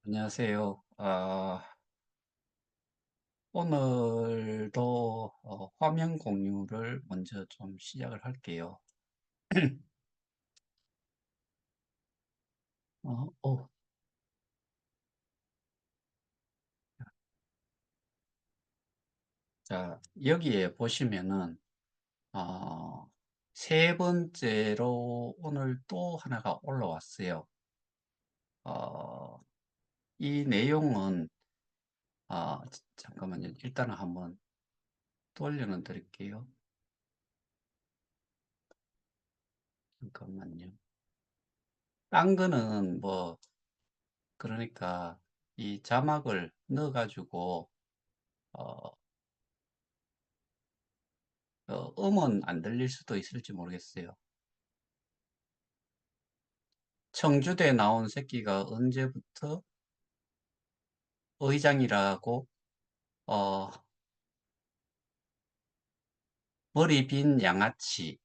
안녕하세요. 오늘도 화면 공유를 먼저 좀 시작을 할게요. 어, 어, 자, 여기에 보시면은, 어, 세 번째로 오늘 또 하나가 올라왔어요. 어, 이 내용은, 잠깐만요. 일단은 한번 돌려는 드릴게요. 잠깐만요. 딴 거는 뭐, 그러니까 이 자막을 넣어가지고, 어, 음은 안 들릴 수도 있을지 모르겠어요. 청주대 나온 새끼가 언제부터 의장이라고, 어, 머리 빈 양아치.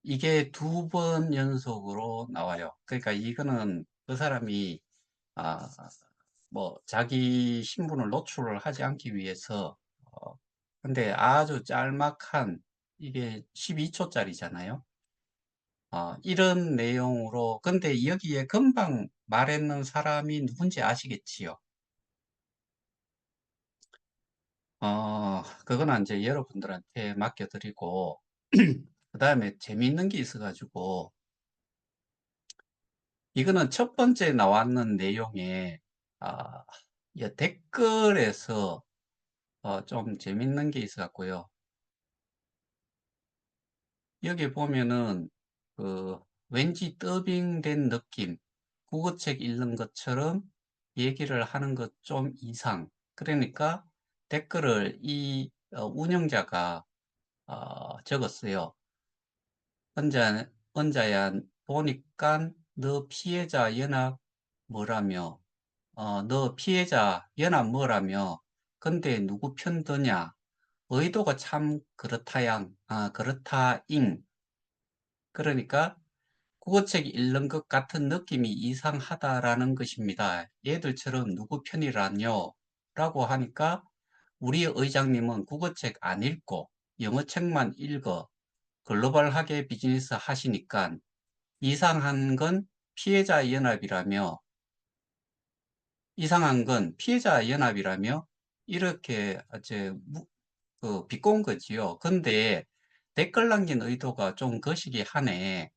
이게 두 번 연속으로 나와요. 그러니까 이거는 그 사람이, 아, 뭐, 자기 신분을 노출을 하지 않기 위해서, 근데 아주 짤막한, 이게 12초짜리잖아요. 이런 내용으로, 근데 여기에 금방 말했는 사람이 누군지 아시겠지요? 그건 이제 여러분들한테 맡겨드리고, 그 다음에 재미있는 게 있어가지고, 이거는 첫 번째 나왔는 내용에, 아, 이 댓글에서 좀 재밌는 게 있어갖고요. 여기 보면은, 그, 왠지 더빙된 느낌, 국어책 읽는 것처럼 얘기를 하는 것 좀 이상. 그러니까 댓글을 이 운영자가 적었어요. 언자야 보니까 너 피해자 연합 뭐라며, 너 피해자 연합 뭐라며, 근데 누구 편 드냐? 의도가 참 그렇다양, 그렇다잉. 그러니까 국어책 읽는 것 같은 느낌이 이상하다라는 것입니다. 얘들처럼 누구 편이라뇨? 라고 하니까 우리 의장님은 국어책 안 읽고 영어책만 읽어 글로벌하게 비즈니스 하시니까 이상한 건 피해자 연합이라며, 이상한 건 피해자 연합이라며, 이렇게, 비꼰 거지요. 근데 댓글 남긴 의도가 좀 거시기 하네.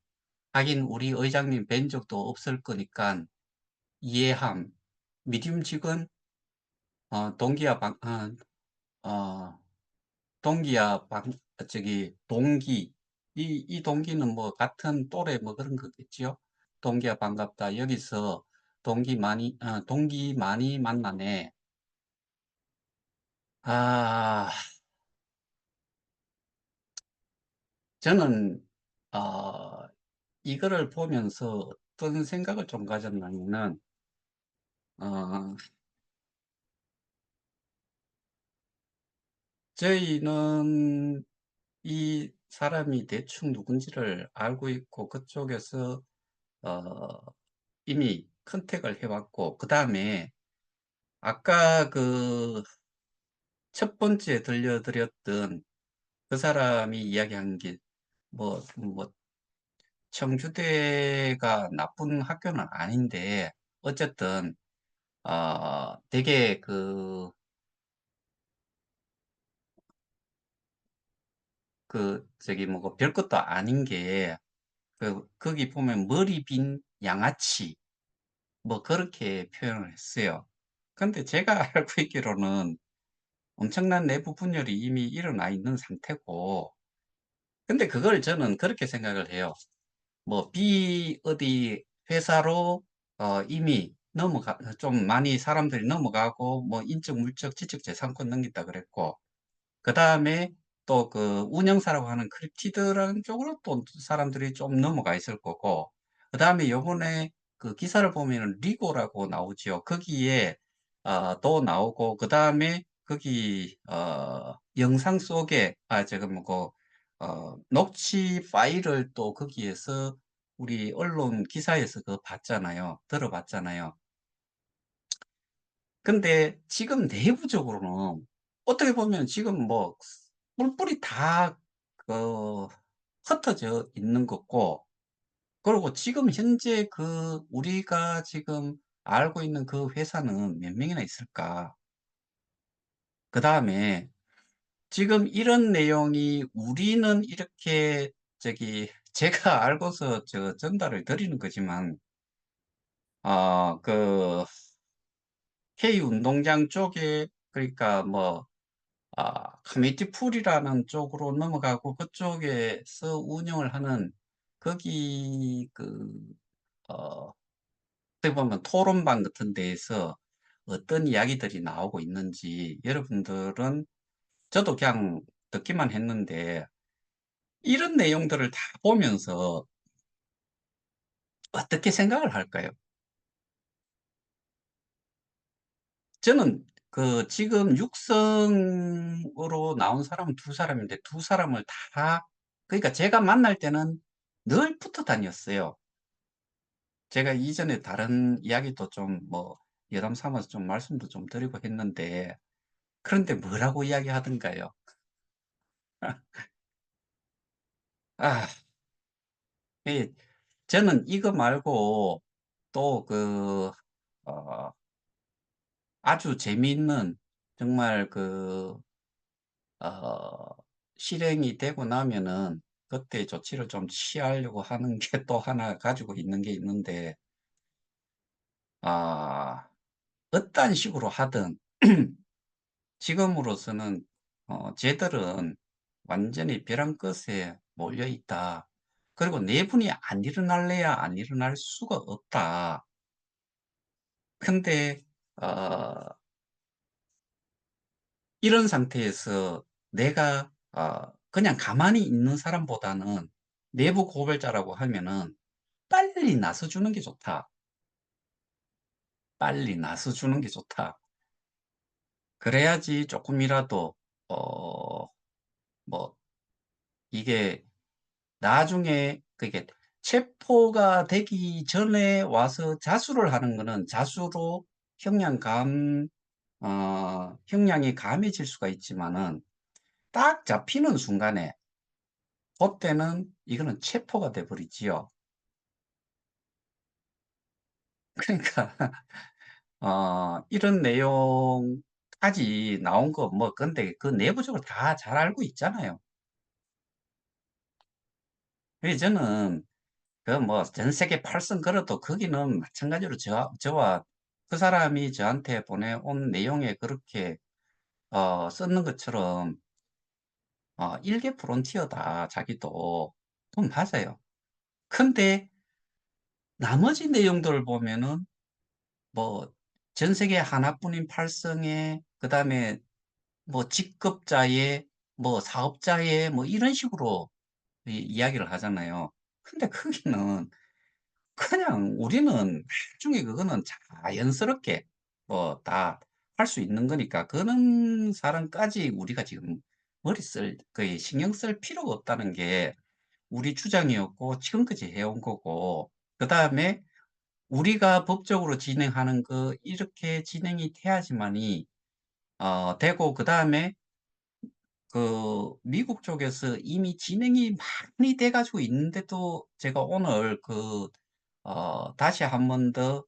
하긴 우리 의장님 뵌 적도 없을 거니까 이해함. 미디움 직원, 동기야 어, 동기야 동기. 이 동기는 뭐 같은 또래 뭐 그런 거겠지요. 동기야 반갑다. 여기서 동기 많이 만나네. 아, 저는, 어, 이거를 보면서 어떤 생각을 좀 가졌냐면은, 어, 저희는 이 사람이 대충 누군지를 알고 있고, 그쪽에서, 어, 이미 컨택을 해왔고, 그 다음에 아까 그 첫 번째 들려드렸던 그 사람이 이야기한 게, 뭐, 청주대가 나쁜 학교는 아닌데, 어쨌든, 되게 별것도 아닌 게, 거기 보면 머리 빈 양아치, 뭐, 그렇게 표현을 했어요. 근데 제가 알고 있기로는 엄청난 내부 분열이 이미 일어나 있는 상태고, 근데 그걸 저는 그렇게 생각을 해요. 뭐, 어디 회사로, 이미 좀 많이 사람들이 넘어가고, 뭐, 인적, 물적, 지적 재산권 넘겼다 그랬고, 그 다음에 또 그 운영사라고 하는 크립티드라는 쪽으로 또 사람들이 좀 넘어가 있을 거고, 그 다음에 요번에 그 기사를 보면은 리고라고 나오죠. 거기에, 또 나오고, 그 다음에 거기, 영상 속에, 녹취 파일을 또 거기에서 우리 언론 기사에서 그 봤잖아요. 들어봤잖아요. 근데 지금 내부적으로는 어떻게 보면 지금 뭐 뿔뿔이 다 그 흩어져 있는 거고, 그리고 지금 현재 우리가 지금 알고 있는 그 회사는 몇 명이나 있을까? 그다음에 지금 이런 내용이 우리는 이렇게 제가 알고서 전달을 드리는 거지만, 그 K 운동장 쪽에, 그러니까 뭐 커뮤니티 풀이라는 쪽으로 넘어가고 그쪽에서 운영을 하는, 거기 어 어떻게 보면 토론방 같은 데에서 어떤 이야기들이 나오고 있는지 여러분들은, 저도 그냥 듣기만 했는데 이런 내용들을 다 보면서 어떻게 생각을 할까요? 저는 지금 육성으로 나온 사람은 두 사람인데, 두 사람을 다, 그러니까 제가 만날 때는 늘 붙어 다녔어요. 제가 이전에 다른 이야기도 좀 뭐 여담 삼아서 좀 말씀도 좀 드리고 했는데, 그런데 뭐라고 이야기하던가요? 아, 이 저는 이거 말고 또 어 아주 재미있는, 정말 어 실행이 되고 나면은 그때 조치를 좀 취하려고 하는 게 또 하나 가지고 있는 게 있는데, 아 어떤 식으로 하든 지금으로서는 쟤들은 완전히 벼랑 끝에 몰려 있다. 그리고 내분이 안 일어날래야 안 일어날 수가 없다. 근데 어 이런 상태에서 내가 그냥 가만히 있는 사람보다는 내부 고발자라고 하면은 빨리 나서 주는 게 좋다. 빨리 나서 주는 게 좋다. 그래야지 조금이라도 어 뭐 이게 나중에 그게 체포가 되기 전에 와서 자수를 하는 거는 자수로 형량이 감해질 수가 있지만은, 딱 잡히는 순간에 그때는 이거는 체포가 돼 버리지요. 그러니까 이런 내용까지 나온 거 뭐, 근데 그 내부적으로 다 잘 알고 있잖아요. 그래서 저는 뭐 전 세계 8선 걸어도 거기는 마찬가지로 저와 그 사람이 저한테 보내온 내용에 그렇게 썼는 것처럼 일개 프론티어다 자기도. 그건 맞아요. 근데 나머지 내용들을 보면은 뭐 전 세계 하나뿐인 팔성에, 그다음에 뭐 직급자의, 뭐 사업자의, 뭐 이런 식으로 이야기를 하잖아요. 근데 거기는 그냥 우리는 나중에 그거는 자연스럽게 뭐 다 할 수 있는 거니까, 그런 사람까지 우리가 지금 신경 쓸 필요가 없다는 게 우리 주장이었고, 지금까지 해온 거고, 그다음에 우리가 법적으로 진행하는 거 이렇게 진행이 돼야지만이 되고, 그다음에 미국 쪽에서 이미 진행이 많이 돼 가지고 있는데도 제가 오늘 다시 한 번 더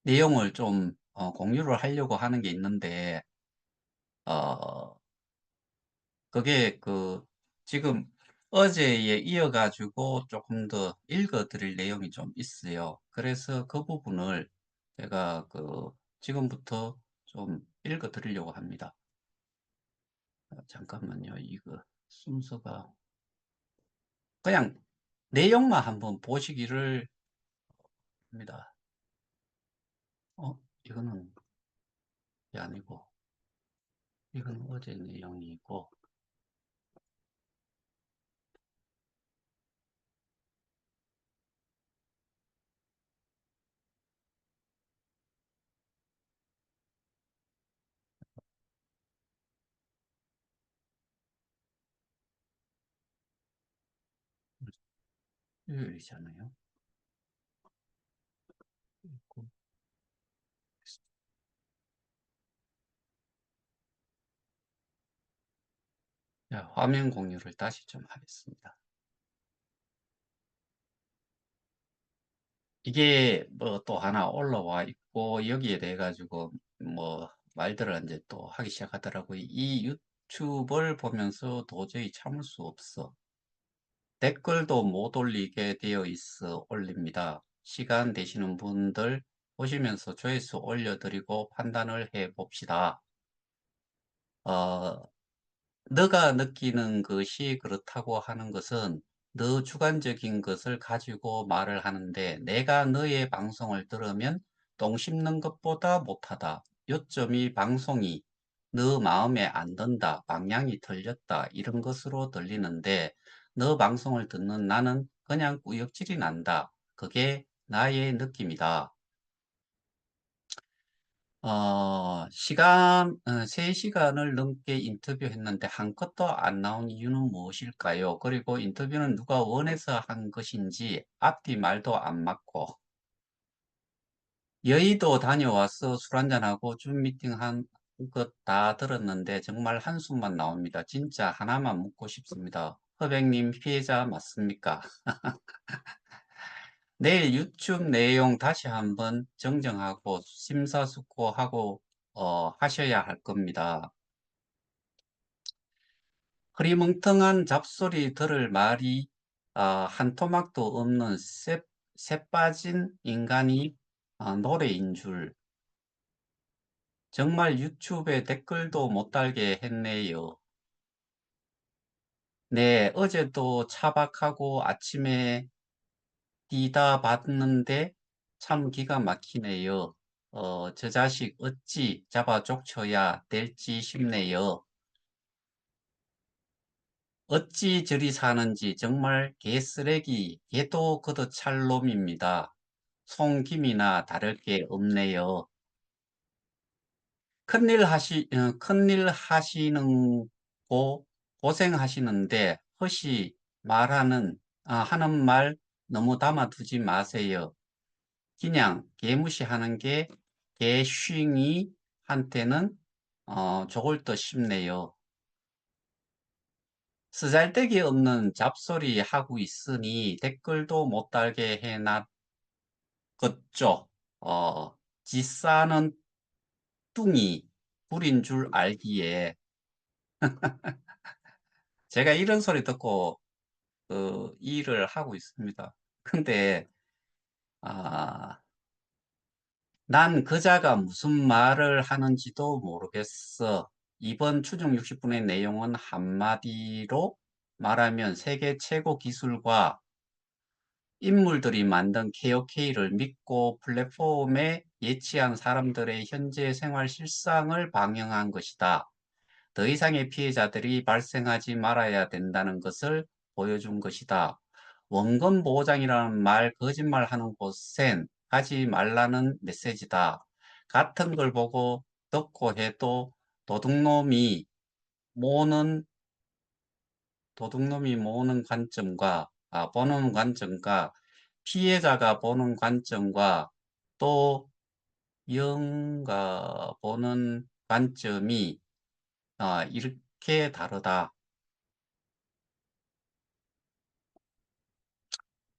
내용을 좀 공유를 하려고 하는 게 있는데, 어 그게 지금 어제에 이어 가지고 조금 더 읽어 드릴 내용이 좀 있어요. 그래서 그 부분을 제가 지금부터 좀 읽어 드리려고 합니다. 잠깐만요. 이거 순서가, 그냥 내용만 한번 보시기를 합니다. 이거는 이게 아니고, 이건 어제 내용이고, 수요일이잖아요. 자, 화면 공유를 다시 좀 하겠습니다. 이게 뭐 또 하나 올라와 있고 여기에 대해 가지고 뭐 말들을 이제 또 하기 시작하더라고요. 이 유튜브를 보면서 도저히 참을 수 없어. 댓글도 못 올리게 되어 있어 올립니다. 시간 되시는 분들 보시면서 조회수 올려드리고 판단을 해 봅시다. 어, 너가 느끼는 것이 그렇다고 하는 것은 너 주관적인 것을 가지고 말을 하는데 내가 너의 방송을 들으면 똥 씹는 것보다 못하다. 요점이 방송이 너 마음에 안 든다, 방향이 틀렸다, 이런 것으로 들리는데 너 방송을 듣는 나는 그냥 꾸역질이 난다. 그게 나의 느낌이다. 3시간을 넘게 인터뷰했는데 한 컷도 안 나온 이유는 무엇일까요? 그리고 인터뷰는 누가 원해서 한 것인지 앞뒤 말도 안 맞고, 여의도 다녀와서 술 한잔하고 줌 미팅 한 것 다 들었는데 정말 한숨만 나옵니다. 진짜 하나만 묻고 싶습니다. 허백님 피해자 맞습니까? 내일 유튜브 내용 다시 한번 정정하고 심사숙고하고 하셔야 할 겁니다. 흐리멍텅한 잡소리 들을 말이 한 토막도 없는 새 빠진 인간이 노래인 줄. 정말 유튜브에 댓글도 못 달게 했네요. 네, 어제도 차박하고 아침에 뛰다 봤는데 참 기가 막히네요. 저 자식 어찌 잡아 족쳐야 될지 싶네요. 어찌 저리 사는지 정말 개쓰레기, 개도 걷어찰 놈입니다. 송김이나 다를 게 없네요. 큰일 하시는 고 고생하시는데 하는 말 너무 담아두지 마세요. 그냥 개무시하는 게 개쉥이 한테는 좋을 듯 싶네요. 쓰잘데기 없는 잡소리 하고 있으니 댓글도 못 달게 해놨겠죠. 지싸는 뚱이 불인 줄 알기에 제가 이런 소리 듣고 일을 하고 있습니다. 근데 아, 난 그자가 무슨 말을 하는지도 모르겠어. 이번 추정 60분의 내용은 한마디로 말하면 세계 최고 기술과 인물들이 만든 KOK를 믿고 플랫폼에 예치한 사람들의 현재 생활 실상을 방영한 것이다. 더 이상의 피해자들이 발생하지 말아야 된다는 것을 보여준 것이다. 원금 보호장이라는 말, 거짓말하는 곳엔 가지 말라는 메시지다. 같은 걸 보고 듣고 해도 도둑놈이 모으는 모으는 관점과 보는 관점과 피해자가 보는 관점과 또 영가 보는 관점이 이렇게 다르다.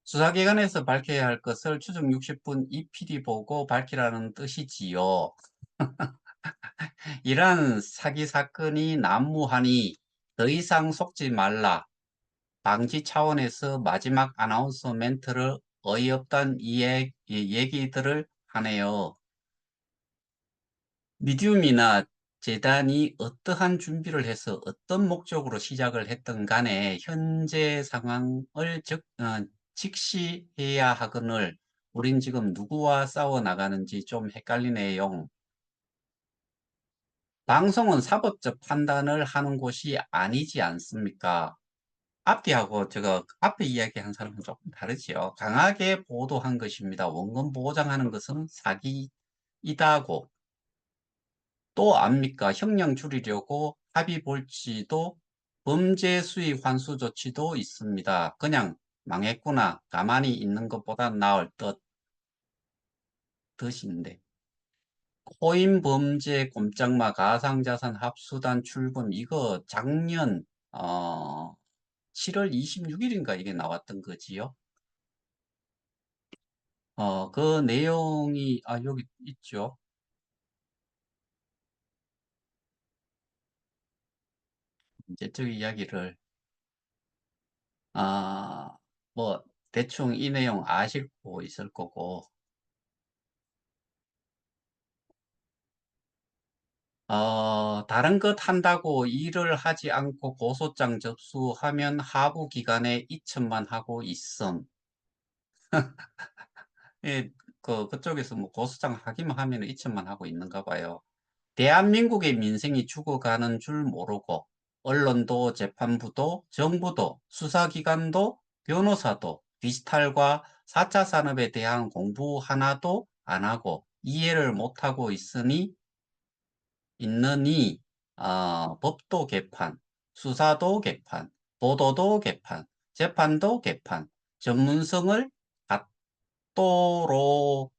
수사기관에서 밝혀야 할 것을 추정 60분 EPD 보고 밝히라는 뜻이지요. 이러한 사기 사건이 난무하니 더 이상 속지 말라. 방지 차원에서 마지막 아나운서멘트를 어이없단 얘기들을 하네요. 미디움이나 재단이 어떠한 준비를 해서 어떤 목적으로 시작을 했든 간에 현재 상황을 직시해야 하거늘 우린 지금 누구와 싸워 나가는지 좀 헷갈리네요. 방송은 사법적 판단을 하는 곳이 아니지 않습니까? 앞뒤하고 제가 앞에 이야기한 사람은 조금 다르지요. 강하게 보도한 것입니다. 원금 보장하는 것은 사기이다고. 또 압니까? 형량 줄이려고 합의 볼지도 범죄 수위 환수 조치도 있습니다. 그냥 망했구나. 가만히 있는 것보다 나을 뜻인데. 코인 범죄 꼼짝마 가상자산 합수단 출범 이거 작년 어, 7월 26일인가 이게 나왔던 거지요. 그 내용이, 여기 있죠. 이제적 이야기를, 아, 뭐, 대충 이 내용 아시고 있을 거고, 다른 것 한다고 일을 하지 않고 고소장 접수하면 하부 기관에 이천만 하고 있음. 예, 그쪽에서 뭐 고소장 하기만 하면 이천만 하고 있는가 봐요. 대한민국의 민생이 죽어가는 줄 모르고, 언론도 재판부도 정부도 수사기관도 변호사도 디지털과 4차 산업에 대한 공부 하나도 안 하고 이해를 못하고 있느니 법도 개판, 수사도 개판, 보도도 개판, 재판도 개판, 전문성을 갖도록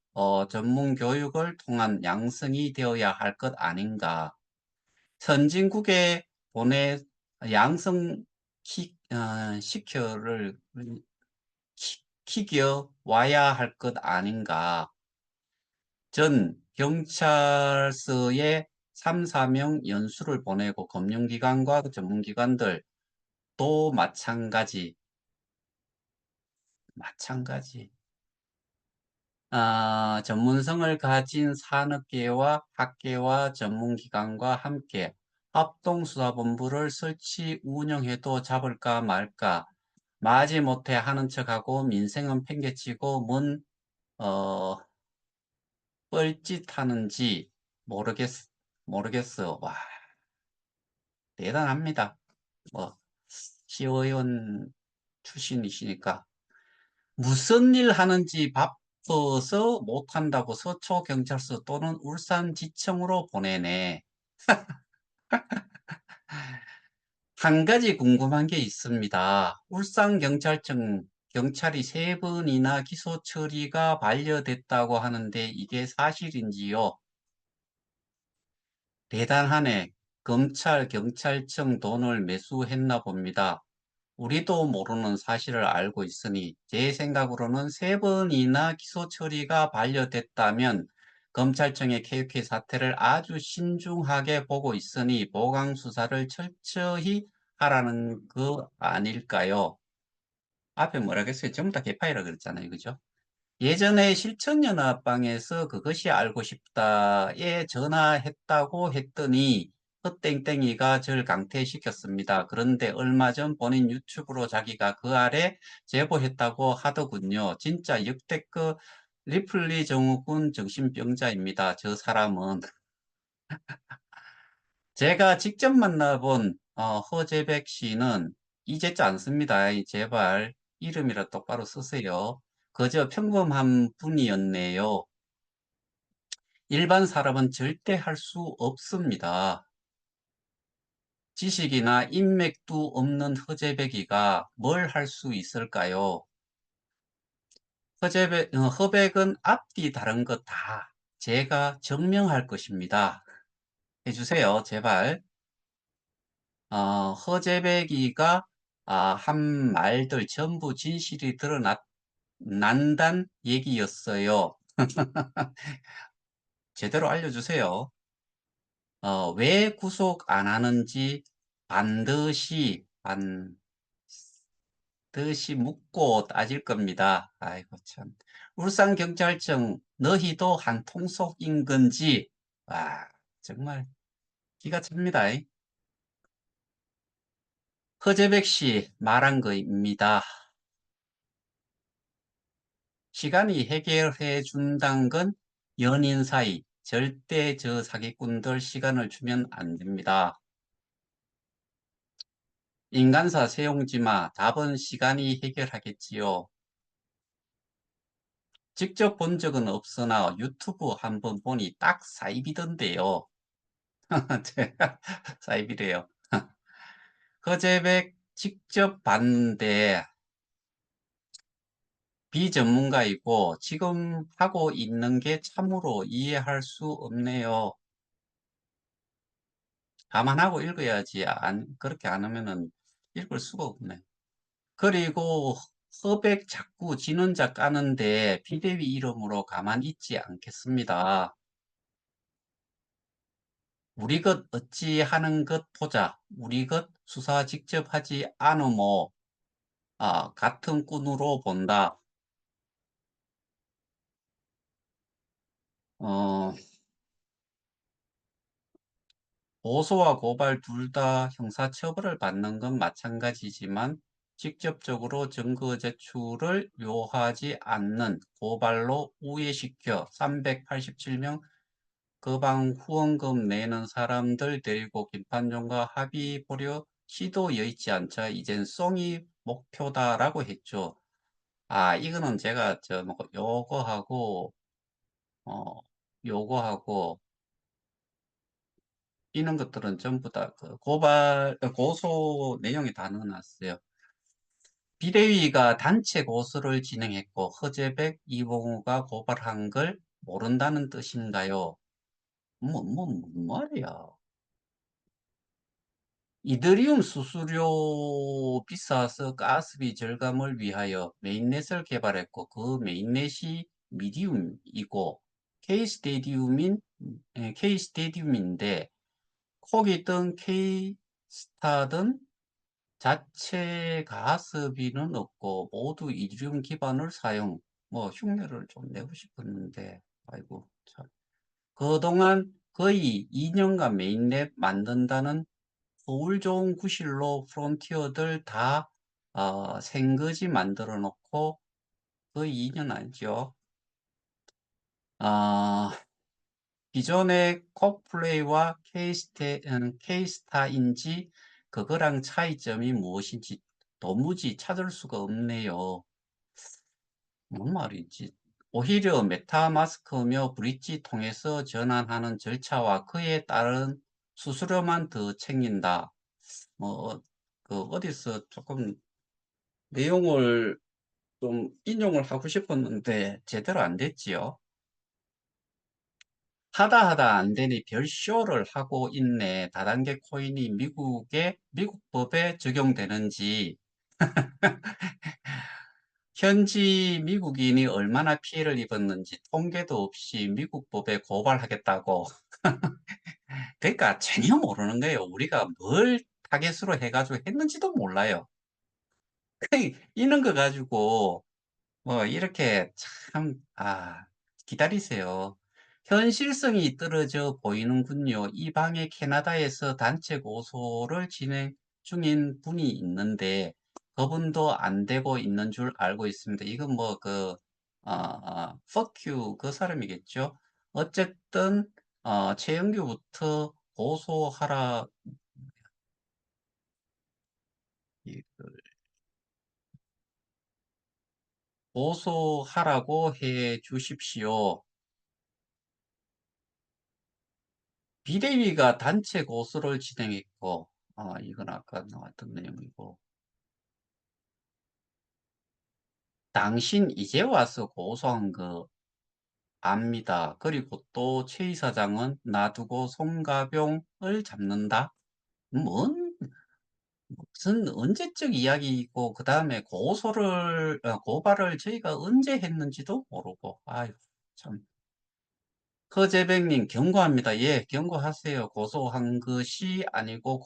전문 교육을 통한 양성이 되어야 할 것 아닌가. 선진국에 보내 양성 시켜를 키겨 와야 할 것 아닌가. 전 경찰서에 3, 4명 연수를 보내고 금융기관과 전문기관들 또 마찬가지. 전문성을 가진 산업계와 학계와 전문기관과 함께 합동수사본부를 설치 운영해도 잡을까 말까 마지못해 하는 척하고 민생은 팽개치고 어, 뻘짓하는지 모르겠, 모르겠어. 와, 대단합니다. 뭐, 시의원 출신이시니까. 무슨 일 하는지 바빠서 못한다고 서초경찰서 또는 울산지청으로 보내네. 한 가지 궁금한 게 있습니다. 울산경찰청 경찰이 세 번이나 기소 처리가 반려됐다고 하는데 이게 사실인지요? 대단하네. 검찰, 경찰청 돈을 매수했나 봅니다. 우리도 모르는 사실을 알고 있으니 제 생각으로는 세 번이나 기소 처리가 반려됐다면 검찰청의 KK 사태를 아주 신중하게 보고 있으니 보강 수사를 철저히 하라는 거 아닐까요? 앞에 뭐라 그랬어요? 전부 다 개파이라 그랬잖아요. 그죠? 예전에 실천연합방에서 그것이 알고 싶다에 전화했다고 했더니 헛땡땡이가 절 강퇴시켰습니다. 그런데 얼마 전 본인 유튜브로 자기가 그 아래 제보했다고 하더군요. 진짜 역대급 리플리 정우군 정신병자입니다. 저 사람은. 제가 직접 만나본 허재백 씨는 이제자 않습니다. 제발 이름이라 똑바로 쓰세요. 그저 평범한 분이었네요. 일반 사람은 절대 할 수 없습니다. 지식이나 인맥도 없는 허재백이가 뭘 할 수 있을까요? 허백은 앞뒤 다른 거 다 제가 증명할 것입니다. 해주세요, 제발. 허재백이가 한 말들 전부 진실이 난단 얘기였어요. 제대로 알려주세요. 왜 구속 안 하는지 반드시 묻고 따질 겁니다. 아이고, 참. 울산경찰청 너희도 한 통속인 건지, 와, 정말 기가 찹니다. 허재백 씨 말한 거입니다. 시간이 해결해 준다는 건 연인 사이, 절대 저 사기꾼들 시간을 주면 안 됩니다. 인간사 세용지 마. 답은 시간이 해결하겠지요. 직접 본 적은 없으나 유튜브 한번 보니 딱 사입이던데요. 제가 사입이래요. 허재백 직접 봤는데 비전문가이고 지금 하고 있는 게 참으로 이해할 수 없네요. 감안하고 읽어야지. 그렇게 안 하면은 읽을 수가 없네. 그리고 허백 자꾸 진원자 까는데 비대위 이름으로 가만 있지 않겠습니다. 우리 것 어찌 하는 것 보자. 우리 것 수사 직접 하지 않으모. 같은 꾼으로 본다. 어, 고소와 고발 둘 다 형사처벌을 받는 건 마찬가지지만 직접적으로 증거 제출을 요하지 않는 고발로 우회시켜 387명 거방 후원금 내는 사람들 데리고 김판종과 합의 보려 시도 여의치 않자 이젠 송이 목표다라고 했죠. 이거는 제가 뭐 요거하고 어 요거하고 이런 것들은 전부 다 그 고소 내용이 다 넣어놨어요. 비대위가 단체 고소를 진행했고 허재백, 이봉우가 고발한 걸 모른다는 뜻인가요? 뭔 말이야. 이더리움 수수료 비싸서 가스비 절감을 위하여 메인넷을 개발했고 그 메인넷이 미디움이고 K스테디움인데 코기든 K스타든 자체 가스비는 없고 모두 이디움 기반을 사용. 뭐 흉내를 좀 내고 싶었는데 아이고 참. 그동안 거의 2년간 메인넷 만든다는 서울 좋은 구실로 프론티어들 다 생거지 만들어 놓고 거의 2년 알죠. 아, 기존의 콕플레이와 K스타인지 그거랑 차이점이 무엇인지 도무지 찾을 수가 없네요. 뭔 말이지? 오히려 메타마스크며 브릿지 통해서 전환하는 절차와 그에 따른 수수료만 더 챙긴다. 뭐, 어디서 조금 내용을 좀 인용을 하고 싶었는데 제대로 안 됐지요. 하다 하다 안 되니 별쇼를 하고 있네. 다단계 코인이 미국 법에 적용되는지, 현지 미국인이 얼마나 피해를 입었는지 통계도 없이 미국 법에 고발하겠다고. 그러니까 전혀 모르는 거예요. 우리가 뭘 타겟으로 해가지고 했는지도 몰라요. 이런 거 가지고 뭐 이렇게 참, 기다리세요. 현실성이 떨어져 보이는군요. 이 방에 캐나다에서 단체 고소를 진행 중인 분이 있는데 그분도 안 되고 있는 줄 알고 있습니다. 이건 뭐 fuck you 그 사람이겠죠. 어쨌든 최영규부터 고소하라, 이- 고소하라고 해 주십시오. 비대위가 단체 고소를 진행했고, 이건 아까 나왔던 내용이고, 당신 이제 와서 고소한 거 압니다. 그리고 또 최 이사장은 놔두고 송가병을 잡는다? 뭔, 무슨 언제적 이야기이고, 그 다음에 고발을 저희가 언제 했는지도 모르고, 아유, 참. 허재백님 경고합니다. 예, 경고하세요. 고소한 것이 아니고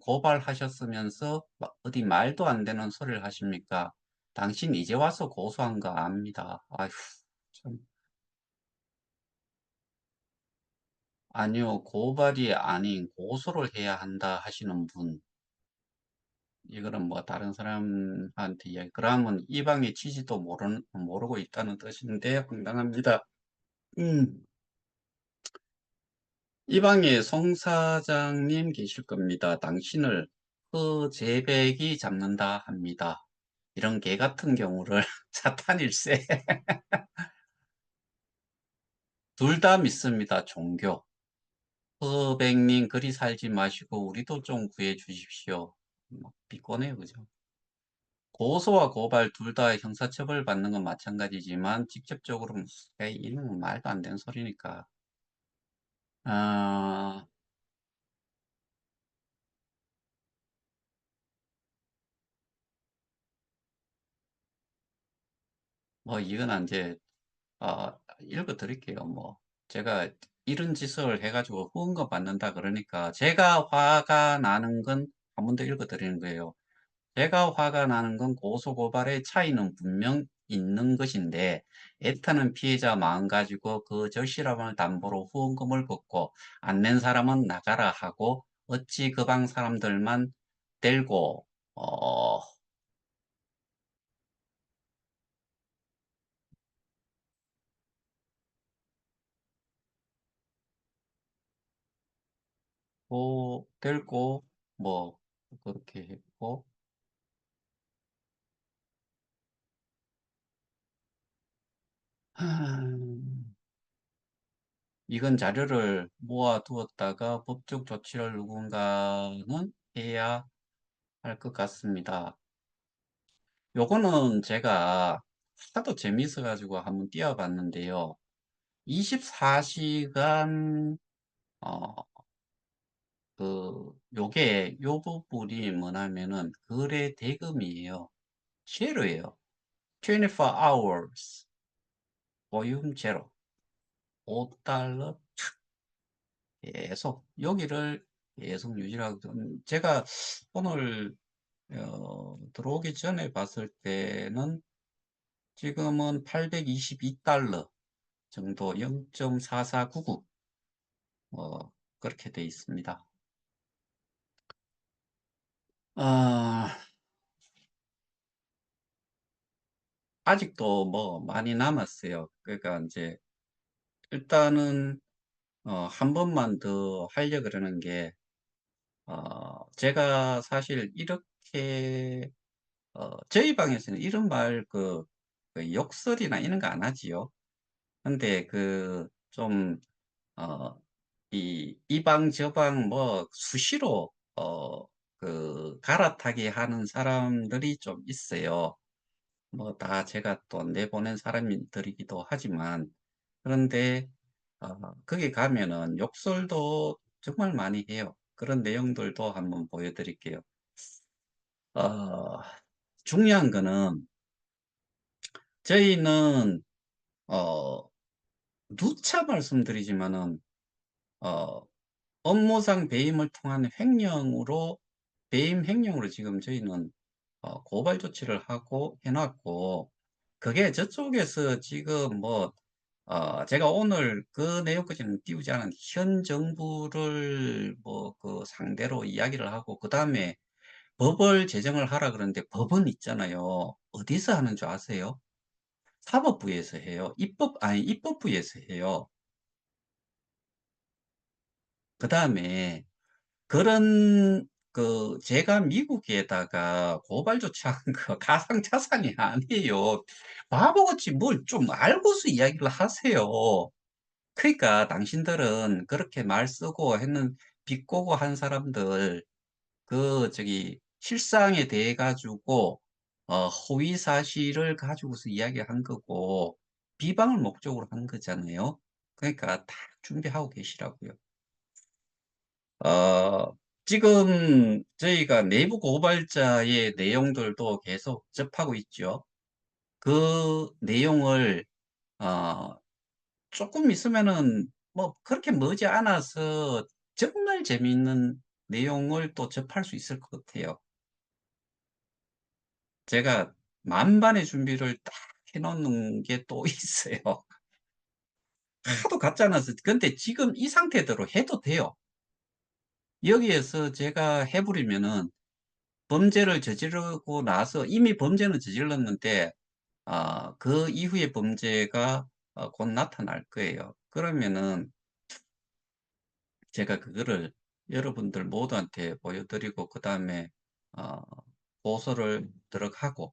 고발하셨으면서 어디 말도 안 되는 소리를 하십니까? 당신 이제 와서 고소한 거 압니다. 아휴, 참. 아니요, 고발이 아닌 고소를 해야 한다 하시는 분. 이거는 뭐 다른 사람한테 이야기. 그러면 이 방의 취지도 모르고 있다는 뜻인데 황당합니다. 음. 이 방에 송 사장님 계실 겁니다. 당신을 허재백이 잡는다 합니다. 이런 개 같은 경우를 사탄일세. 둘 다 믿습니다. 종교. 허백님 그리 살지 마시고 우리도 좀 구해 주십시오. 뭐 비꼬네요, 그죠? 고소와 고발 둘 다 형사처벌 받는 건 마찬가지지만 직접적으로 에이, 이런 건 말도 안 되는 소리니까. 아, 뭐 이건 인제 읽어 드릴게요. 뭐 제가 "이런 짓을 해 가지고 후원금 받는다." 그러니까 제가 화가 나는 건 한 번 더 읽어 드리는 거예요. "제가 화가 나는 건 고소 고발의 차이는 분명 있는 것인데 애타는 피해자 마음 가지고 그 절실함을 담보로 후원금을 걷고 안 낸 사람은 나가라 하고 어찌 그 방 사람들만 떼고 어 떼고 뭐 그렇게 했고 이건 자료를 모아 두었다가 법적 조치를 누군가는 해야 할 것 같습니다. 요거는 제가 하도 재미있어 가지고 한번 띄워 봤는데요. 24 시간 어 요게 요 부분이 뭐냐면은 거래 대금이에요. 제로예요. 24 hours 보유 제로. $5 계속 여기를 계속 유지하고 제가 오늘 들어오기 전에 봤을 때는 지금은 $822 정도 0.4499 그렇게 돼 있습니다. 아 아직도 뭐 많이 남았어요. 그러니까 이제 일단은 한 번만 더 하려 그러는 게 제가 사실 이렇게 저희 방에서는 이런 말 욕설이나 이런 거 안 하지요. 근데 좀 어 이 방 저 방 뭐 수시로 갈아타기 하는 사람들이 좀 있어요. 뭐 다 제가 또 내보낸 사람들이기도 하지만 그런데 거기 가면은 욕설도 정말 많이 해요. 그런 내용들도 한번 보여 드릴게요. 어 중요한 거는 저희는 어 누차 말씀드리지만은 어 업무상 배임을 통한 횡령으로 배임 횡령으로 지금 저희는 고발 조치를 하고 해 놨고 그게 저쪽에서 지금 뭐 제가 오늘 그 내용까지는 띄우지 않은 현 정부를 뭐 상대로 이야기를 하고 그다음에 법을 제정을 하라 그러는데 법은 있잖아요. 어디서 하는 줄 아세요? 사법부에서 해요. 입법부에서 해요. 그다음에 그런 제가 미국에다가 고발 조치한 거 가상자산이 아니에요. 바보같이 뭘 좀 알고서 이야기를 하세요. 그러니까 당신들은 그렇게 말 쓰고 했는 비꼬고 한 사람들 실상에 대해 가지고 허위 사실을 가지고서 이야기한 거고 비방을 목적으로 한 거잖아요. 그러니까 다 준비하고 계시라고요. 지금 저희가 내부 고발자의 내용들도 계속 접하고 있죠. 그 내용을 어 쪼끔 있으면은 뭐 그렇게 머지 않아서 정말 재미있는 내용을 또 접할 수 있을 것 같아요. 제가 만반의 준비를 딱 해 놓는 게 또 있어요. 하도 같잖아서 근데 지금 이 상태대로 해도 돼요. 여기에서 제가 해 버리면은 범죄를 저지르고 나서 이미 범죄는 저질렀는데 그 이후의 범죄가 곧 나타날 거예요. 그러면은 제가 그거를 여러분들 모두한테 보여 드리고 그다음에 어 고소를 들어가고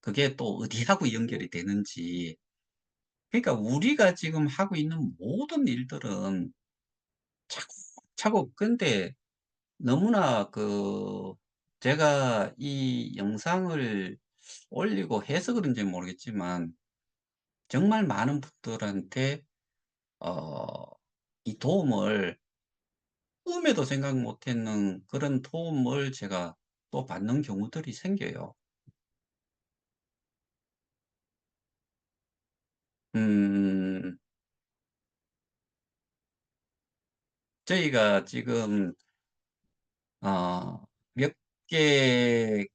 그게 또 어디하고 연결이 되는지 그러니까 우리가 지금 하고 있는 모든 일들은 차곡차곡 근데 너무나 제가 이 영상을 올리고 해서 그런지 모르겠지만 정말 많은 분들한테 어 이 도움을 꿈에도 생각 못 했는 그런 도움을 제가 또 받는 경우들이 생겨요. 음 저희가 지금 몇 개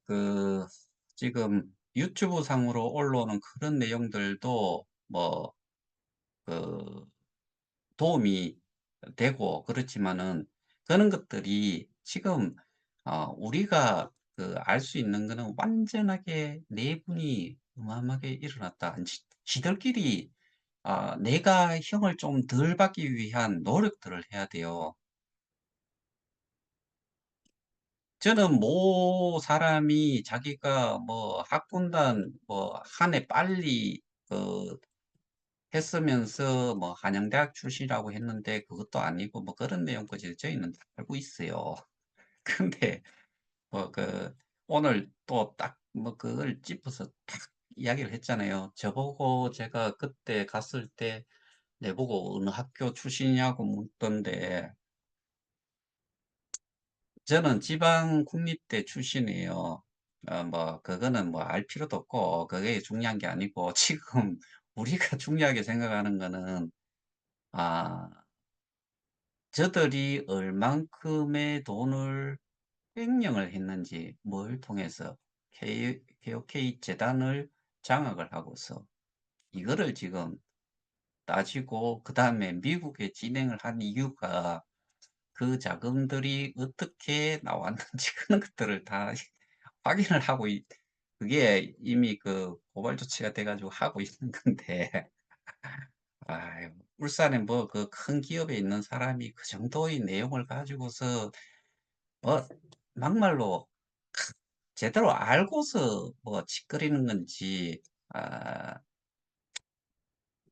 지금 유튜브 상으로 올라오는 그런 내용들도 뭐 그 도움이 되고 그렇지만은 그런 것들이 지금 우리가 알 수 있는 거는 완전하게 내분이 어마어마하게 일어났다. 지들끼리 내가 형을 좀 덜 받기 위한 노력들을 해야 돼요. 저는 모 사람이 자기가 뭐 학군단 뭐 한 해 빨리 그 했으면서 뭐 한양대학 출신이라고 했는데 그것도 아니고 뭐 그런 내용까지 저희는 다 알고 있어요. 근데 뭐 오늘 또 딱 뭐 그걸 짚어서 탁 이야기를 했잖아요. 저보고 제가 그때 갔을 때 내보고 "어느 학교 출신이냐."고 묻던데 저는 지방 국립대 출신이에요. 뭐 그거는 뭐 알 필요도 없고 그게 중요한 게 아니고 지금 우리가 중요하게 생각하는 거는 아 저들이 얼만큼의 돈을 횡령을 했는지 뭘 통해서 KOK 재단을 장악을 하고서 이거를 지금 따지고 그다음에 미국에 진행을 한 이유가 그 자금들이 어떻게 나왔는지 그런 것들을 다 확인을 하고 그게 이미 고발 조치가 돼 가지고 하고 있는 건데 아유 울산에 뭐 큰 기업에 있는 사람이 그 정도의 내용을 가지고서 뭐 막말로 제대로 알고서 뭐 짓거리는 건지 아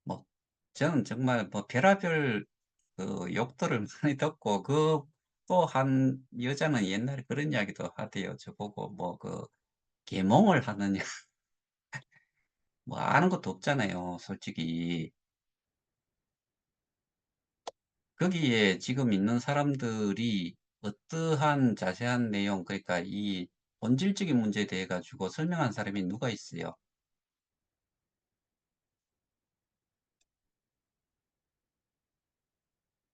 뭐 저는 정말 뭐 별의별 욕들을 많이 듣고 또 한 여자는 옛날에 그런 이야기도 하대요. 저보고 뭐 계몽을 하느냐 뭐 아는 것도 없잖아요 솔직히. 거기에 지금 있는 사람들이 어떠한 자세한 내용 그러니까 이 본질적인 문제에 대해 가지고 설명한 사람이 누가 있어요?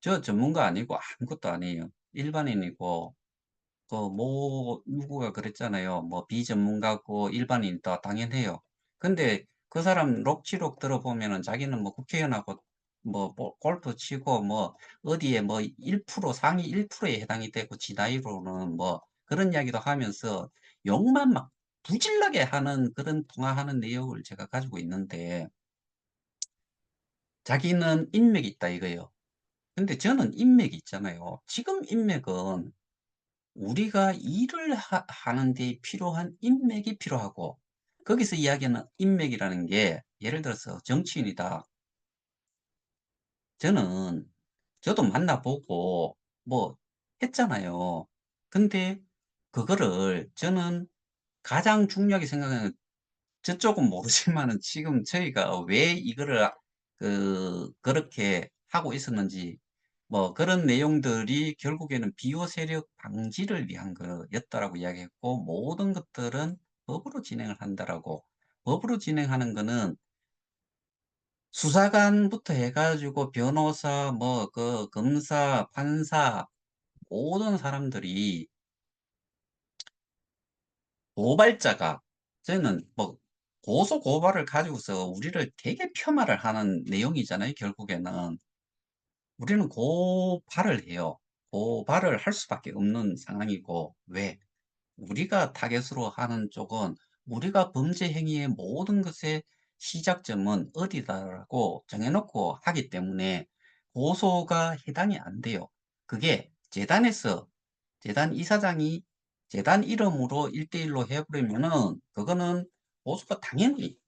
저 전문가 아니고 아무것도 아니에요. 일반인이고 누구가 그랬잖아요. 뭐 비전문가고 일반인이다 당연해요. 근데 그 사람 녹취록 들어보면은 자기는 뭐 국회의원하고 뭐 골프 치고 뭐 어디에 뭐 1% 상위 1%에 해당이 되고 지 나이로는 뭐 그런 이야기도 하면서 욕만 막 부질나게 하는 그런 통화하는 내역을 제가 가지고 있는데 자기는 인맥이 있다 이거예요. 근데 저는 인맥이 있잖아요. 지금 인맥은 우리가 일을 하는 데 필요한 인맥이 필요하고 거기서 이야기하는 인맥이라는 게 예를 들어서 정치인이다. 저는 저도 만나 보고 뭐 했잖아요. 근데 그거를 저는 가장 중요하게 생각하는 저쪽은 모르지만은 지금 저희가 왜 이거를 그렇게 하고 있었는지 뭐 그런 내용들이 결국에는 비호 세력 방지를 위한 거였다라고 이야기했고 모든 것들은 법으로 진행을 한다라고. 법으로 진행하는 거는 수사관부터 해 가지고 변호사 뭐 검사, 판사 모든 사람들이 고발자가 저희는 뭐 고소 고발을 가지고서 우리를 되게 폄하를 하는 내용이잖아요 결국에는. 우리는 고발을 해요. 고발을 할 수밖에 없는 상황이고 왜? 우리가 타겟으로 하는 쪽은 우리가 범죄 행위의 모든 것의 시작점은 어디다라고 정해 놓고 하기 때문에 고소가 해당이 안 돼요. 그게 재단에서 재단 이사장이 재단 이름으로 1대1로 해 버리면은 그거는 고소가 당연히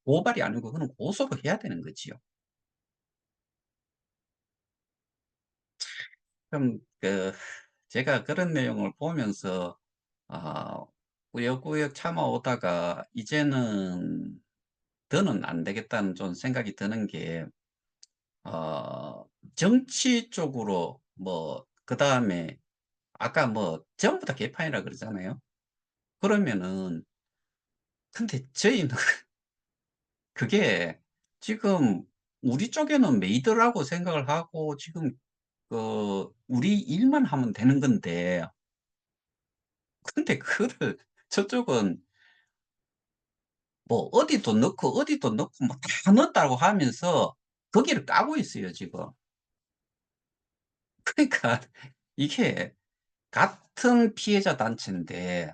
고발이 아니고 그거는 고소를 해야 되는 거지요. 그럼 제가 그런 내용을 보면서 아 꾸역꾸역 참아오다가 이제는 더는 안 되겠다는 좀 생각이 드는 게 정치 쪽으로 뭐 그다음에 아까 뭐 전부 다 개판이라 그러잖아요. 그러면은 근데 저희는 그게 지금 우리 쪽에는 메이드라고 생각을 하고 지금 우리 일만 하면 되는 건데, 근데 그거를 저쪽은 뭐 어디도 넣고 어디도 넣고 뭐 다 넣었다고 하면서 거기를 까고 있어요, 지금. 그러니까 이게 같은 피해자 단체인데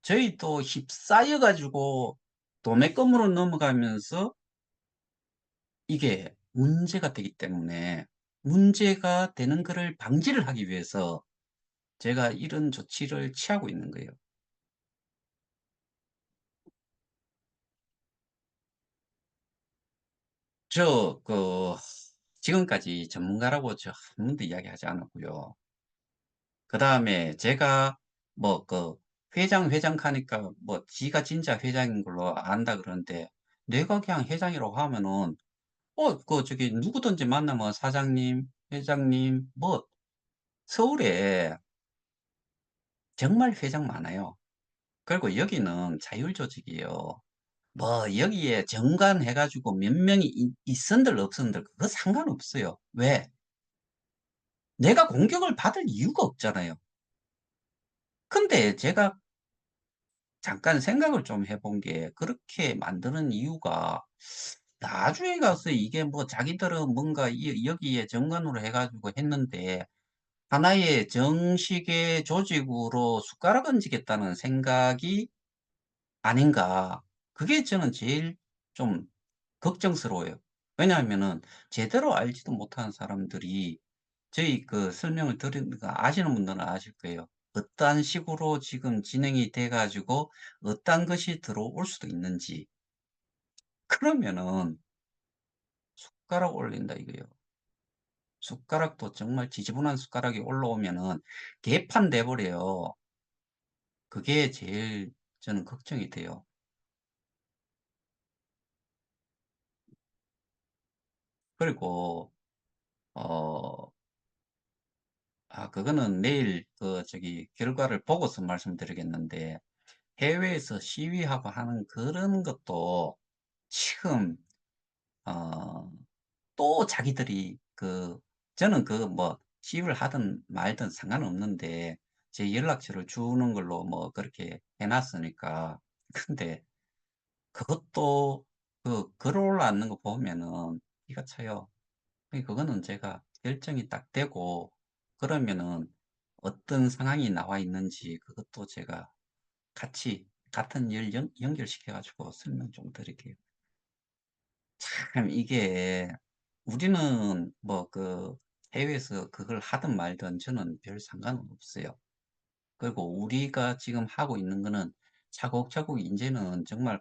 저희도 휩싸여 가지고 도매금으로 넘어가면서 이게 문제가 되기 때문에 문제가 되는 거를 방지를 하기 위해서 제가 이런 조치를 취하고 있는 거예요. 저 지금까지 전문가라고 저 한 번도 이야기하지 않았고요. 그다음에 제가 뭐 회장 하니까 뭐 지가 진짜 회장인 걸로 안다 그러는데, 내가 그냥 회장이라고 하면은 저기 누구든지 만나면 "사장님, 회장님." 뭐 서울에 정말 회장 많아요. 그리고 여기는 자율 조직이에요. 뭐 여기에 정관 해 가지고 몇 명이 있은들 없은들 그거 상관없어요. 왜? 내가 공격을 받을 이유가 없잖아요. 근데 제가 잠깐 생각을 좀 해본 게, 그렇게 만드는 이유가 나중에 가서 이게 뭐 자기들은 뭔가 여기에 정관으로 해 가지고 했는데 하나의 정식의 조직으로 숟가락 얹기겠다는 생각이 아닌가. 그게 저는 제일 좀 걱정스러워요. 왜냐하면은 제대로 알지도 못하는 사람들이 저희 설명을 들으니까 아시는 분들은 아실 거예요. 어떠한 식으로 지금 진행이 돼 가지고 어떠한 것이 들어올 수도 있는지. 그러면은 숟가락 올린다 이거예요. 숟가락도 정말 지저분한 숟가락이 올라오면은 개판돼 버려요. 그게 제일 저는 걱정이 돼요. 그리고 어 그거는 내일 저기 결과를 보고서 말씀드리겠는데, 해외에서 시위하고 하는 그런 것도 지금 어 또 자기들이 저는 뭐 시위를 하든 말든 상관없는데 제 연락처를 주는 걸로 뭐 그렇게 해 놨으니까. 근데 그것도 글 올라왔는 거 보면은 기가 차요. 그거는 제가 결정이 딱 되고 그러면은 어떤 상황이 나와 있는지 그것도 제가 같이 같은 열 연결시켜 가지고 설명 좀 드릴게요. 참 이게 우리는 뭐 해외에서 그걸 하든 말든 저는 별 상관은 없어요. 그리고 우리가 지금 하고 있는 거는 차곡차곡 인제는 정말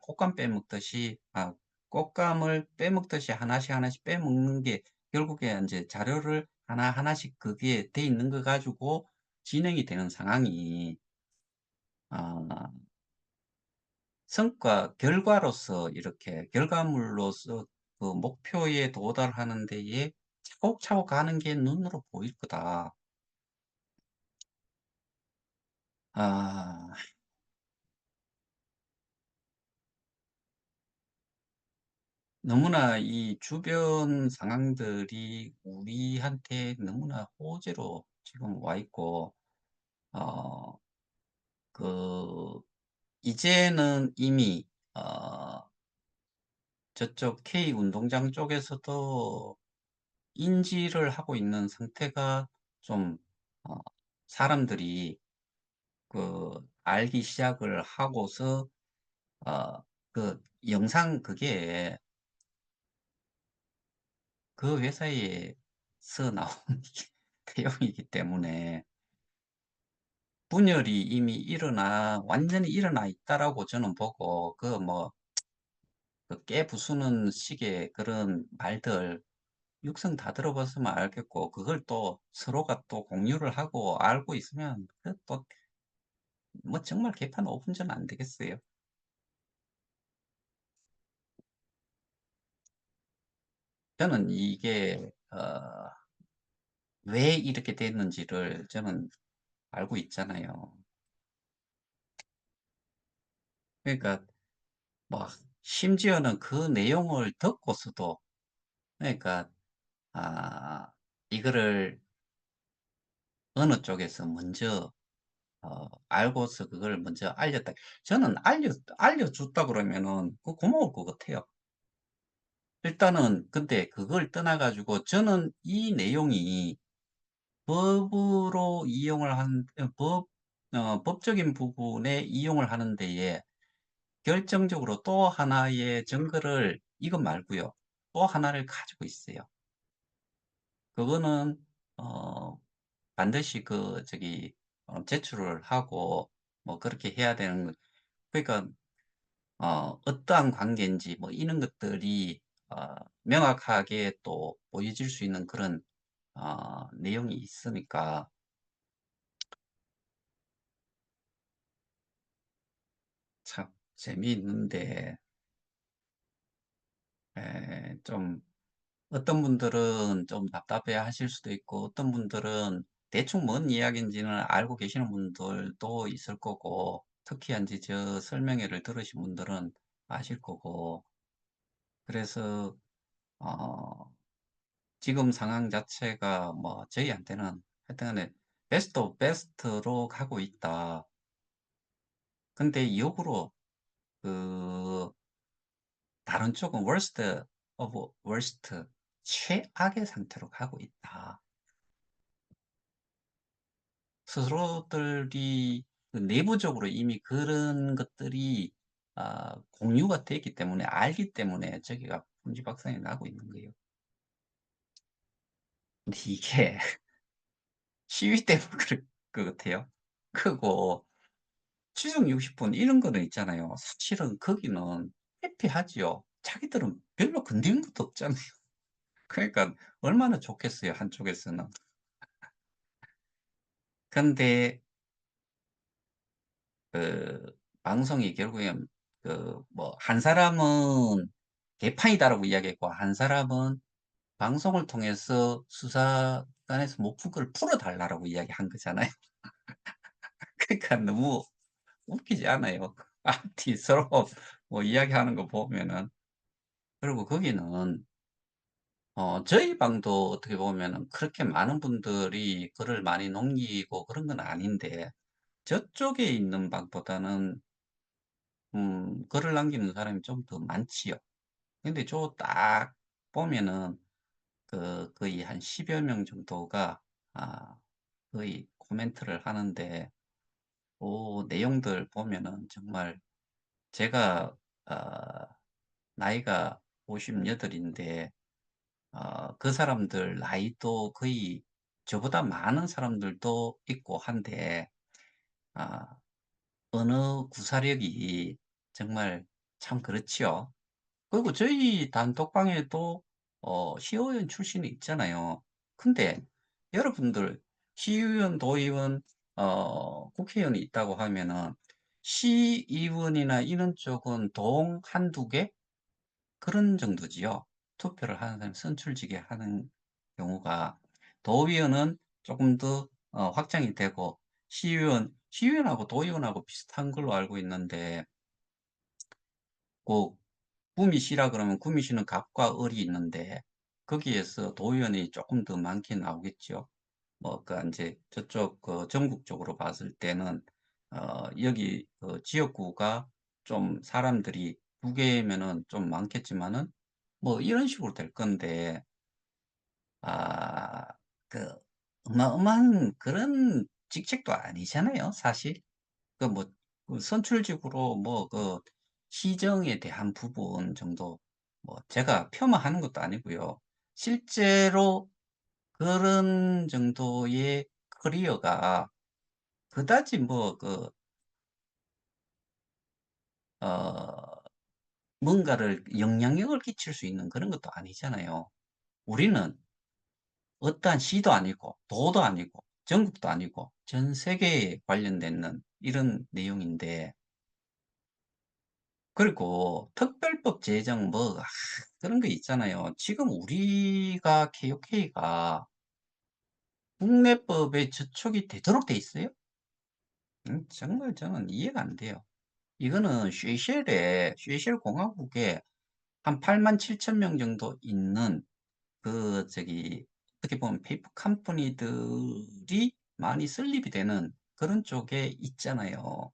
꽃감을 빼먹듯이 하나씩 하나씩 빼먹는 게 결국에 인제 자료를 하나하나씩 그게 돼 있는 거 가지고 진행이 되는 상황이, 아 성과 결과로서 이렇게 결과물로서 목표에 도달하는 데에 차곡차곡 가는 게 눈으로 보일 거다. 아 너무나 이 주변 상황들이 우리한테 너무나 호재로 지금 와 있고, 어 그 이제는 이미 저쪽 K 운동장 쪽에서도 인지를 하고 있는 상태가 좀, 어 사람들이 알기 시작을 하고서 영상 그게 그 회사에서 나온 내용이기 때문에 분열이 이미 완전히 일어나 있다라고 저는 보고, 깨부수는 식의 그런 말들 육성 다 들어봤으면 알겠고, 그걸 또 서로가 또 공유를 하고 알고 있으면 또 뭐 정말 개판 5분 전 안 되겠어요. 저는 이게 왜 이렇게 됐는지를 저는 알고 있잖아요. 그러니까 뭐 심지어는 그 내용을 듣고서도, 그러니까 아 이거를 어느 쪽에서 먼저 알고서 그걸 먼저 알렸다. 저는 알려줬다 그러면은 고마울 것 같아요. 일단은 근데 그걸 떠나 가지고 저는 이 내용이 법으로 이용을 한 법적인 부분에 이용을 하는 데에 결정적으로 또 하나의 증거를 이것 말고요. 또 하나를 가지고 있어요. 그거는 어 반드시 제출을 하고 뭐 그렇게 해야 되는 거. 그러니까 어떠한 관계인지 뭐 이런 것들이 명확하게 또 보여질 수 있는 그런 내용이 있으니까 참 재미있는데, 좀 어떤 분들은 좀 답답해 하실 수도 있고 어떤 분들은 대충 뭔 이야기인지는 알고 계시는 분들도 있을 거고, 특히 이제 저 설명회를 들으신 분들은 아실 거고, 그래서 어 지금 상황 자체가 뭐 저희한테는 하여튼간에 베스트 오브 베스트로 가고 있다. 근데 역으로 그 다른 쪽은 worst of worst, 최악의 상태로 가고 있다. 스스로들이 그 내부적으로 이미 그런 것들이 공유가 되기 때문에, 알기 때문에 저기가 풍지박산이 나고 있는 거예요. 근데 이게 시위 때문에 그럴 것 같아요. 그거 취중 60분 이런 거는 있잖아요. 사실은 거기는 회피하지요. 자기들은 별로 건드린 것도 없잖아요. 그러니까 얼마나 좋겠어요, 한쪽에서는. 근데 그 방송이 결국엔 뭐 한 사람은 개판이다라고 이야기했고 한 사람은 방송을 통해서 수사기관에서 못 푼 걸 풀어 달라라고 이야기한 거잖아요. 그러니까 너무 웃기지 않아요? 앞뒤 서로 뭐 이야기하는 거 보면은. 그리고 거기는 저희 방도 어떻게 보면은 그렇게 많은 분들이 글을 많이 남기고 그런 건 아닌데, 저쪽에 있는 방보다는 글을 남기는 사람이 좀 더 많지요. 근데 저 딱 보면은 거의 한 10여 명 정도가 아 거의 코멘트를 하는데, 내용들 보면은 정말 제가 나이가 58 인데 그 사람들 나이도 거의 저보다 많은 사람들도 있고 한데, 아 언어 구사력이 정말 참 그렇지요. 그리고 저희 단톡방에도 시의원 출신이 있잖아요. 근데 여러분들, 시의원, 도의원, 국회의원이 있다고 하면은 시의원이나 이런 쪽은 동 한두 개 그런 정도지요. 투표를 하는 사람이 선출직에 하는 경우가. 도의원은 조금 더 확장이 되고, 시의원하고 도의원하고 비슷한 걸로 알고 있는데, 그 구미시라 그러면 구미시는 갑과 을이 있는데 거기에서 도의원이 조금 더 많게 나오겠죠. 뭐, 이제 저쪽 전국적으로 봤을 때는 여기 지역구가 좀 사람들이 두 개면은 좀 많겠지만은 뭐 이런 식으로 될 건데, 아, 그 어마어마한 그런 직책도 아니잖아요, 사실. 뭐 선출직으로 뭐 시정에 대한 부분 정도, 뭐 제가 폄하하는 것도 아니고요. 실제로 그런 정도의 커리어가 그다지 뭐 어 뭔가를 영향력을 끼칠 수 있는 그런 것도 아니잖아요. 우리는 어떠한 시도 아니고 도도 아니고 전국도 아니고 전 세계에 관련되는 이런 내용인데, 그리고 특별법 제정 뭐 그런 거 있잖아요. 지금 우리가 KOK가 국내법에 저촉이 되도록 돼 있어요? 정말 저는 이해가 안 돼요. 이거는 쉐이셸 공화국에 한 8만 7천 명 정도 있는 어떻게 보면 페이퍼 컴퍼니들이 많이 설립이 되는 그런 쪽에 있잖아요.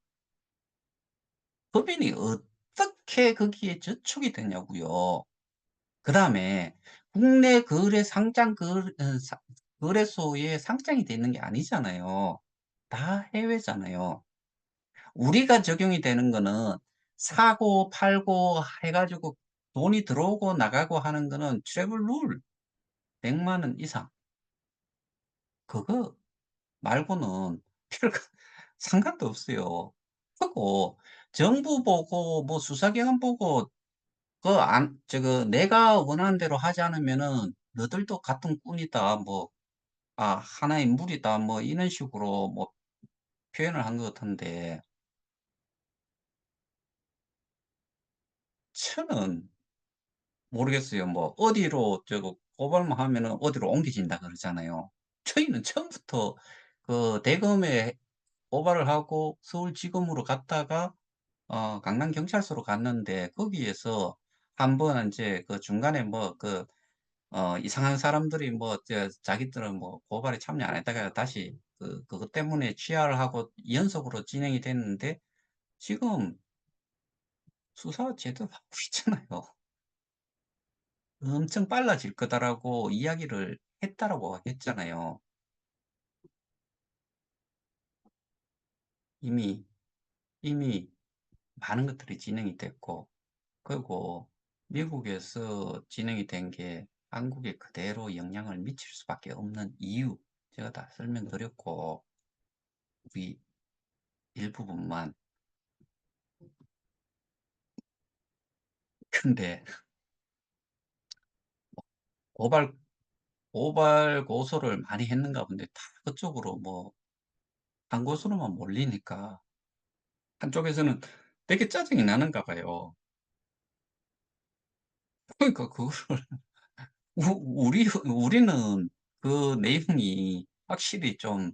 법인이 어떻게 거기에 저촉이 되냐고요. 그다음에 국내 거래 상장 거래소에 상장이 돼 있는 게 아니잖아요. 다 해외잖아요. 우리가 적용이 되는 거는 사고 팔고 해 가지고 돈이 들어오고 나가고 하는 거는 트래블 룰 100만 원 이상. 그거 말고는 별 상관도 없어요. 그리고 정부 보고 뭐 수사기관 보고 그 안 저거 "내가 원하는 대로 하지 않으면은 너들도 같은 꾼이다." 뭐 "하나의 무리다." 뭐 이런 식으로 뭐 표현을 한 것 같은데 저는 모르겠어요. 뭐 어디로 저거 고발만 하면은 어디로 옮겨진다 그러잖아요. 저희는 처음부터 대검에 고발을 하고 서울지검으로 갔다가 강남경찰서로 갔는데 거기에서 한번 인제 중간에 뭐 이상한 사람들이 뭐 자기들은 뭐 고발에 참여 안 했다가 다시 그것 때문에 취하를 하고 연속으로 진행이 됐는데 지금 수사 제대로 하고 있잖아요. "엄청 빨라질 거다."라고 이야기를 했다라고 했잖아요. 이미, 이미 많은 것들이 진행이 됐고 그리고 미국에서 진행이 된 게 한국에 그대로 영향을 미칠 수밖에 없는 이유 제가 다 설명드렸고 우리 일부분만 근데 고발 고발 고소를 많이 했는가 본데 다 그쪽으로 뭐 한 곳으로만 몰리니까 한쪽에서는 되게 짜증이 나는가 봐요. 그러니까 그거를 우리는 그 내용이 확실히 좀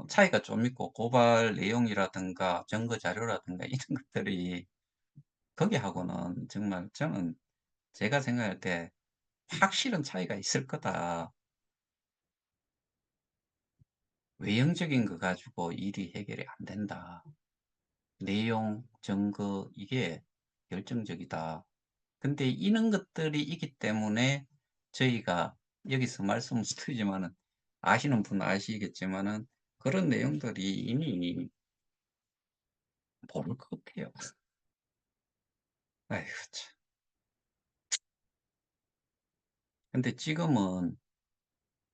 차이가 좀 있고 고발 내용이라든가 증거 자료라든가 이런 것들이 거기하고는 정말 저는 제가 생각할 때 '확실한 차이가 있을 거다. 외형적인 거 가지고 일이 해결이 안 된다. 내용, 증거 이게 결정적이다.' 근데 이런 것들이 있기 때문에 저희가 여기서 말씀을 드리지만은 아시는 분은 아시겠지만은 그런 내용들이 이미 모를 것 같아요. 아이고 참. 근데 지금은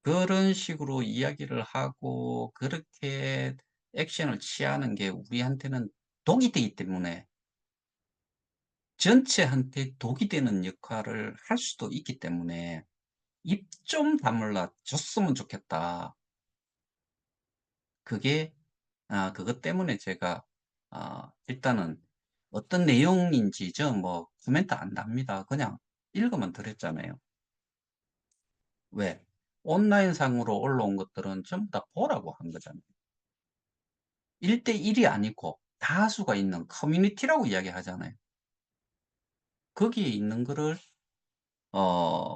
그런 식으로 이야기를 하고 그렇게 액션을 취하는 게 우리한테는 독이 되기 때문에 전체한테 독이 되는 역할을 할 수도 있기 때문에 '입 좀 다물라 줬으면 좋겠다.' 그게 그것 때문에 제가 일단은 어떤 내용인지 저 뭐 코멘트 안 답니다. 그냥 읽어만 드렸잖아요. 왜? 온라인상으로 올라온 것들은 전부 다 보라고 한 거잖아요. 1대 1이 아니고 다수가 있는 커뮤니티라고 이야기하잖아요. 거기에 있는 거를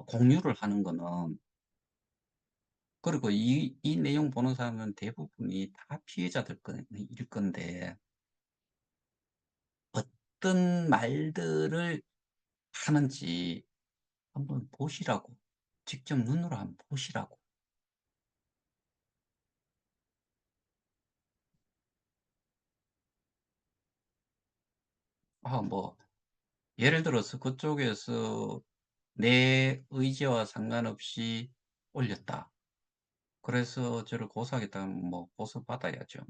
공유를 하는 거는 그리고 이 내용 보는 사람은 대부분이 다 피해자들 일 건데 어떤 말들을 하는지 한번 보시라고. 직접 눈으로 한번 보시라고. 뭐 예를 들어서 그쪽에서 내 의지와 상관없이 올렸다. 그래서 저를 고소하겠다면 뭐 고소받아야죠.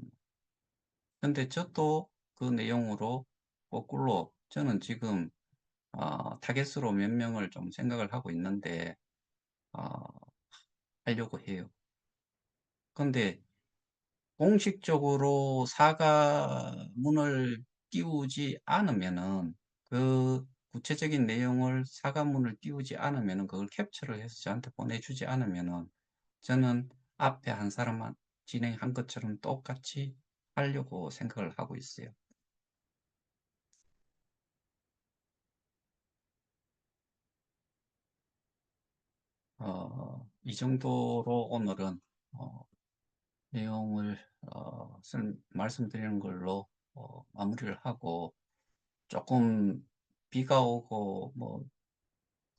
근데 저도 그 내용으로 거꾸로 저는 지금 타겟으로 몇 명을 좀 생각을 하고 있는데 어 하려고 해요. 근데 공식적으로 사과문을 띄우지 않으면은 구체적인 내용을 사과문을 띄우지 않으면은 그걸 캡처를 해서 저한테 보내주지 않으면은 저는 앞에 한 사람만 진행한 것처럼 똑같이 하려고 생각을 하고 있어요. 이 정도로 오늘은 내용을 말씀드리는 걸로 마무리를 하고, 조금 비가 오고 뭐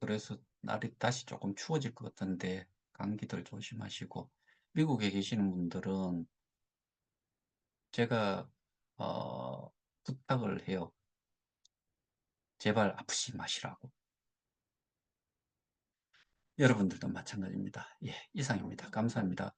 그래서 날이 다시 조금 추워질 것 같은데 감기들 조심하시고, 미국에 계시는 분들은 제가 부탁을 해요. 제발 아프지 마시라고. 여러분들도 마찬가지입니다. 예, 이상입니다. 감사합니다.